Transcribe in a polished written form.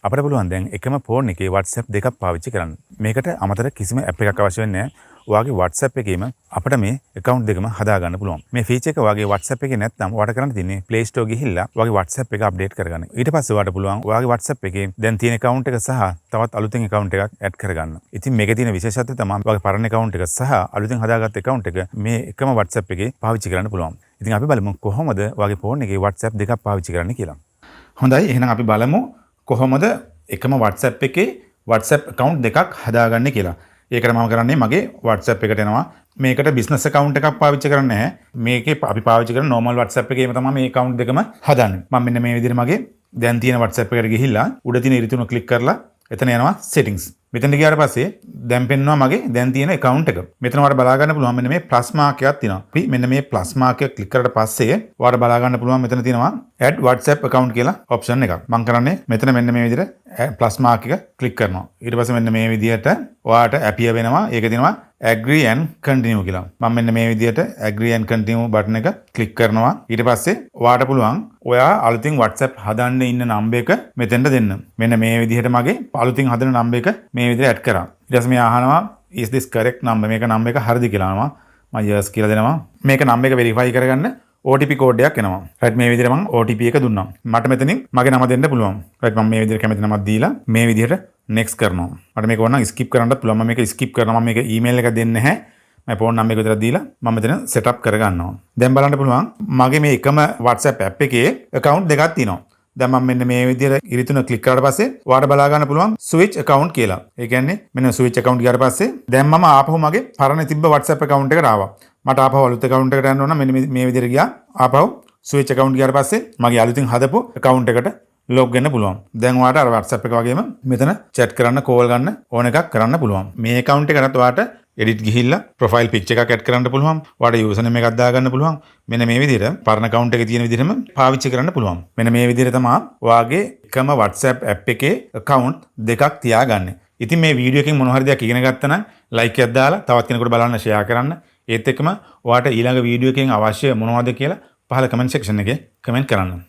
අපිට පුළුවන් දැන් එකම ෆෝන් එකේ WhatsApp දෙකක් පාවිච්චි කරන්න. මේකට අමතර කිසිම ඇප් එකක් අවශ්‍ය වෙන්නේ නැහැ. ඔයාගේ WhatsApp එකේම අපිට මේ account දෙකම හදා ගන්න පුළුවන්. මේ feature එක ඔයාගේ WhatsApp එකේ නැත්නම් ඔයාලට කරන්න තියෙන්නේ Play Store ගිහිල්ලා ඔයාගේ WhatsApp එක update කරගන්න. ඊට පස්සේ ඔයාලට පුළුවන් ඔයාගේ WhatsApp එකේ දැන් තියෙන account එක සහ තවත් අලුතෙන් account එකක් add කරගන්න. ඉතින් මේකේ තියෙන විශේෂත්වය තමයි ඔයාගේ පරණ account එක සහ අලුතෙන් හදාගත්ත account එක මේ එකම WhatsApp එකේ පාවිච්චි කරන්න පුළුවන්. ඉතින් අපි බලමු කොහොමද ඔයාගේ ෆෝන් එකේ WhatsApp දෙකක් පාවිච්චි කරන්න කියලා. හොඳයි එහෙනම් අපි බලමු කොහොමද එකම WhatsApp එකේ WhatsApp account දෙකක් හදාගන්නේ කියලා. ඒකට මම කරන්නේ මගේ WhatsApp එකට එනවා. මේකට business account එකක් පාවිච්චි කරන්නේ නැහැ. මේකේ අපි පාවිච්චි කරන normal WhatsApp එකේම තමයි මේ account දෙකම හදන්නේ. මම මෙන්න මේ විදිහට මගේ දැන් තියෙන WhatsApp එකට ගිහිල්ලා උඩ තියෙන ඉරිතුන ක්ලික් කරලා එතන යනවා settings. මෙතන ගියාට පස්සේ දැන් පෙන්නවා මගේ දැන් තියෙන account එක. මෙතන ඔයාලට බලා ගන්න පුළුවන් මෙන්න මේ plus mark එකක් තියෙනවා. අපි මෙන්න මේ plus mark එක click කරලා පස්සේ ඔයාලට බලා ගන්න පුළුවන් මෙතන තියෙනවා add WhatsApp account කියලා option එකක්. මම කරන්නේ මෙතන මෙන්න මේ විදිහට plus mark එක click කරනවා. ඊට පස්සේ මෙන්න මේ විදිහට ඔයාලට appear වෙනවා. ඒක තියෙනවා agree and continue කියලා. මම මෙන්න මේ විදිහට agree and continue button එක click කරනවා. ඊට පස්සේ ඔයාලට පුළුවන් ඔයා අලුතින් WhatsApp හදන්න ඉන්න number එක මෙතෙන්ට දෙන්න. මෙන්න මේ විදිහට මගේ අලුතින් හදන number එක මේ විදිහට add කරා. ඊට පස්සේ මේ අහනවා is this correct number මේක number එක හරිද කියලා අහනවා. මම yes කියලා දෙනවා. මේක number එක verify කරගන්න OTP code එකක් එනවා. right මේ විදිහට මම OTP එක දුන්නා. මට මෙතනින් මගේ නම දෙන්න පුළුවන්. right මම මේ විදිහට කැමති නමක් දීලා මේ විදිහට next කරනවා. මට මේක ඕන නම් skip කරන්නත් පුළුවන්. මම මේක skip කරනවා. මම මේක email එක දෙන්නේ නැහැ. මම phone number එක විතරක් දීලා මම මෙතන setup කරගන්නවා. දැන් බලන්න පුළුවන් මගේ මේ එකම WhatsApp app එකේ account දෙකක් තියෙනවා. දැන් මම මෙන්න මේ විදිහට ඉරිතුන ක්ලික් කරලා පස්සේ ඔයාලට බලා ගන්න පුළුවන් switch account කියලා. ඒ කියන්නේ මෙන්න switch account ගියාට පස්සේ දැන් මම ආපහු මගේ පරණ තිබ්බ WhatsApp account එකට ආවා. මට ආපහු අලුත් account එකට යන්න ඕන මෙන්න මේ විදිහට ගියා. ආපහු switch account ගියාට පස්සේ මගේ අලුතින් හදපු account එකට log වෙන්න පුළුවන්. දැන් ඔයාලට අර WhatsApp එක වගේම මෙතන chat කරන්න, call ගන්න ඕන එකක් කරන්න පුළුවන්. මේ account එකකට ඔයාලට edit ගිහිල්ලා profile picture එකක් add කරන්න පුළුවන්. ඔයාලට username එකක් දාගන්න පුළුවන්. මෙන්න මේ විදිහට පරණ account එකේ තියෙන විදිහටම පාවිච්චි කරන්න පුළුවන්. මෙන්න මේ විදිහට තමයි ඔයාගේ එකම WhatsApp app එකේ account දෙකක් තියාගන්නේ. ඉතින් මේ වීඩියෝ එකෙන් මොන හරි දෙයක් ඉගෙන ගත්තා නම් like එකක් දාලා තවත් කෙනෙකුට බලන්න share කරන්න. ඒත් එක්කම ඔයාලට ඊළඟ වීඩියෝ එකෙන් අවශ්‍ය මොනවද කියලා පහළ comment section එකේ comment කරන්න.